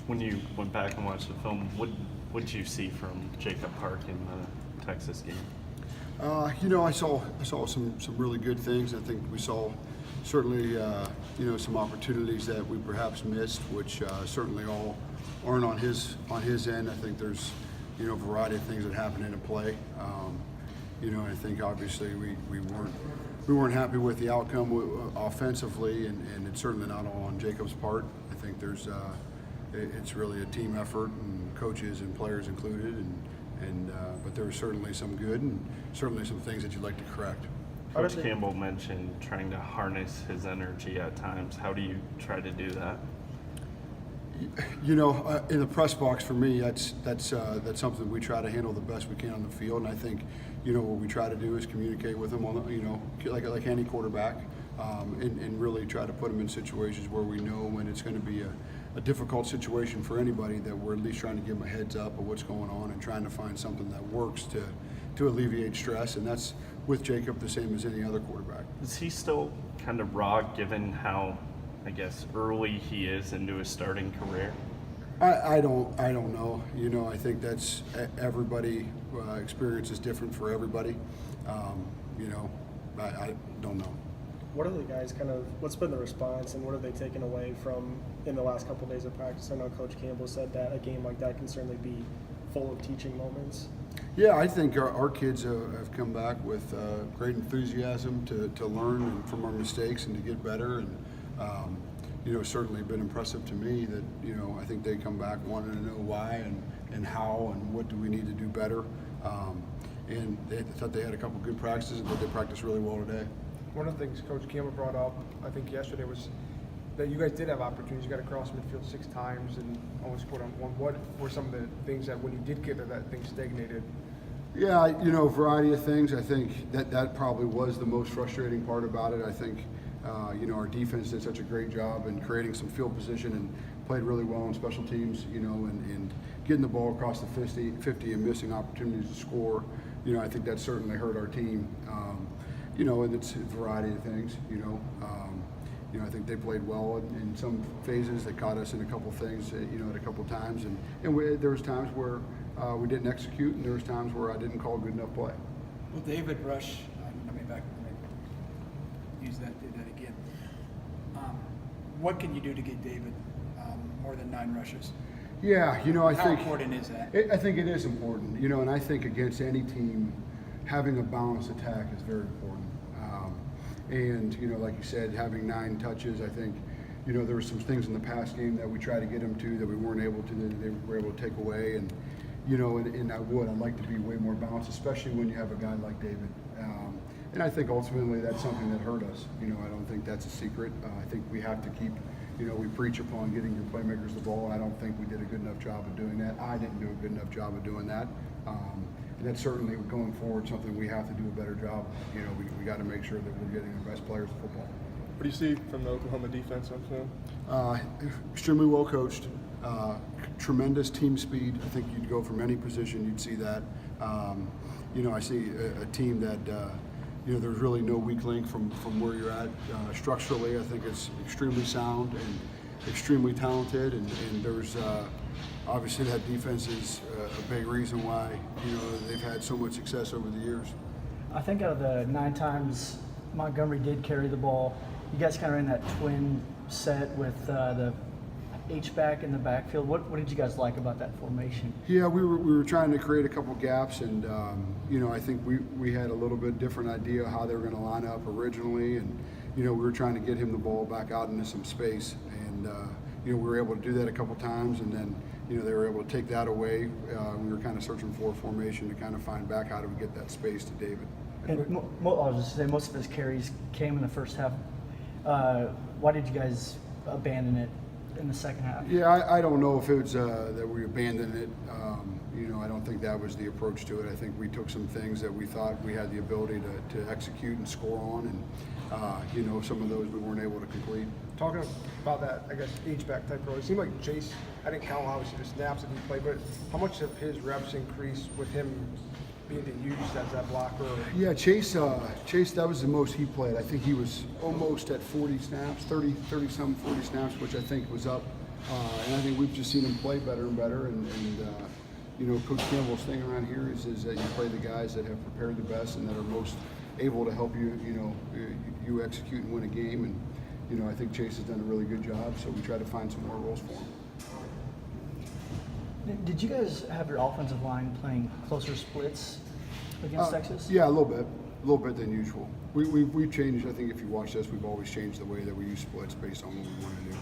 When you went back and watched the film, what did you see from Jacob Park in the Texas game? I saw some really good things. I think we saw certainly some opportunities that we perhaps missed, which certainly all aren't on his end. I think there's a variety of things that happen in a play. I think obviously we weren't happy with the outcome offensively, and it's certainly not all on Jacob's part. I think it's really a team effort, and coaches and players included, but there were certainly some good and certainly some things that you'd like to correct. Coach Campbell mentioned trying to harness his energy at times. How do you try to do that? In the press box for me, that's something we try to handle the best we can on the field, and I think what we try to do is communicate with them on like any quarterback, and really try to put them in situations where we know when it's going to be a difficult situation for anybody, that we're at least trying to give them a heads up of what's going on and trying to find something that works to alleviate stress, and that's with Jacob the same as any other quarterback. Is he still kind of raw given how, I guess, early he is into his starting career? I don't know. I think that's everybody experience is different for everybody. I don't know. What are the guys what's been the response, and what have they taken away from in the last couple of days of practice? I know Coach Campbell said that a game like that can certainly be full of teaching moments. Yeah, I think our kids have come back with great enthusiasm to learn from our mistakes and to get better, and certainly been impressive to me that I think they come back wanting to know why and how and what do we need to do better, and they thought they had a couple good practices and that they practiced really well today. One of the things Coach Campbell brought up, I think yesterday, was that you guys did have opportunities. You got across midfield 6 times and only scored on 1. What were some of the things that when you did get that thing stagnated? Yeah, a variety of things. I think that probably was the most frustrating part about it. I think, our defense did such a great job in creating some field position and played really well on special teams, and getting the ball across the 50 and missing opportunities to score. I think that certainly hurt our team. And it's a variety of things, I think they played well in some phases. They caught us in a couple things, at a couple times, and there was times where we didn't execute, and there was times where I didn't call good enough play. Well, David Rush, use that again. What can you do to get David more than 9 rushes? Yeah, I How think important is that? I think it is important, and I think against any team, having a balanced attack is very important. And like you said, having 9 touches, I think there were some things in the past game that we tried to get them to that we weren't able to, that they were able to take away. And and I'd like to be way more balanced, especially when you have a guy like David. And I think ultimately that's something that hurt us. I don't think that's a secret. I think we have to keep, we preach upon getting your playmakers the ball. I don't think we did a good enough job of doing that. I didn't do a good enough job of doing that. And that's certainly going forward something we have to do a better job. We got to make sure that we're getting the best players of football. What do you see from the Oklahoma defense on film? Extremely well coached, tremendous team speed. I think you'd go from any position, you'd see that. I see a team that there's really no weak link from where you're at. Structurally, I think it's extremely sound and extremely talented, and there's obviously that defense is a big reason why they've had so much success over the years. I think out of the 9 times Montgomery did carry the ball, you guys kind of ran that twin set with the H-back in the backfield. What did you guys like about that formation? Yeah, we were trying to create a couple gaps, and I think we had a little bit different idea how they were going to line up originally, and we were trying to get him the ball back out into some space, and we were able to do that a couple times, and then they were able to take that away. We were kind of searching for a formation to kind of find back how do we get that space to David. And I was just saying, most of his carries came in the first half. Why did you guys abandon it in the second half? Yeah, I don't know if it was that we abandoned it. I don't think that was the approach to it. I think we took some things that we thought we had the ability to execute and score on, and some of those we weren't able to complete. Talking about that, I guess, H-back type role, it seemed like Chase, I didn't count obviously the snaps that he played, but how much of his reps increased with him being used as that blocker? Yeah, Chase, that was the most he played. I think he was almost at 40 snaps, 30-some, 40 snaps, which I think was up And I think we've just seen him play better and better. And you know, Coach Campbell's thing around here is that you play the guys that have prepared the best and that are most able to help you, you know, you execute and win a game. And, you know, I think Chase has done a really good job, so we try to find some more roles for him. Did you guys have your offensive line playing closer splits against Texas? Yeah, a little bit than usual. We've changed. I think if you watch this, we've always changed the way that we use splits based on what we want to do.